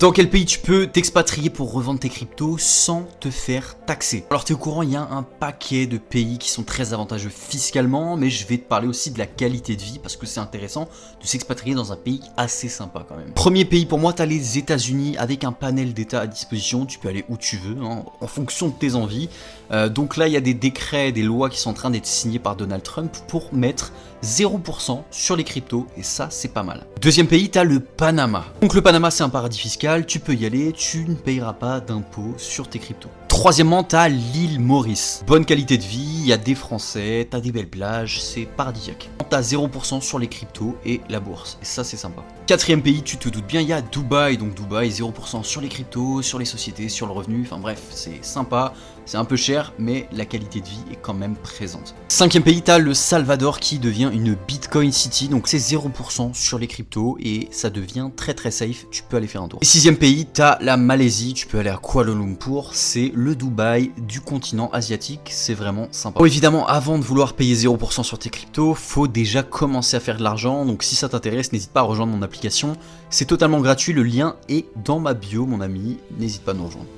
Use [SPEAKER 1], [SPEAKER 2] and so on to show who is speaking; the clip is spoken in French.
[SPEAKER 1] Dans quel pays tu peux t'expatrier pour revendre tes cryptos sans te faire taxer? Alors t'es au courant, il y a un paquet de pays qui sont très avantageux fiscalement, mais je vais te parler aussi de la qualité de vie parce que c'est intéressant de s'expatrier dans un pays assez sympa quand même. Premier pays pour moi, t'as les États-Unis avec un panel d'États à disposition, tu peux aller où tu veux, hein, en fonction de tes envies. Donc là il y a des décrets, des lois qui sont en train d'être signées par Donald Trump pour mettre 0% sur les cryptos, et ça c'est pas mal. Deuxième pays, t'as le Panama. Donc le Panama c'est un paradis fiscal, tu peux y aller, tu ne payeras pas d'impôts sur tes cryptos. Troisièmement, t'as l'île Maurice. Bonne qualité de vie, il y a des Français, t'as des belles plages, c'est paradisiaque. T'as 0% sur les cryptos et la bourse, et ça c'est sympa. Quatrième pays, tu te doutes bien, il y a Dubaï. Donc Dubaï, 0% sur les cryptos, sur les sociétés, sur le revenu, enfin bref, c'est sympa, c'est un peu cher, mais la qualité de vie est quand même présente. Cinquième pays, t'as le Salvador qui devient une Bitcoin City, donc c'est 0% sur les cryptos et ça devient très très safe, tu peux aller faire un tour. Et sixième pays, t'as la Malaisie, tu peux aller à Kuala Lumpur, c'est le Dubaï du continent asiatique, c'est vraiment sympa. Bon, évidemment, avant de vouloir payer 0% sur tes cryptos, faut déjà commencer à faire de l'argent, donc si ça t'intéresse, n'hésite pas à rejoindre mon application, c'est totalement gratuit, le lien est dans ma bio mon ami, n'hésite pas à nous rejoindre.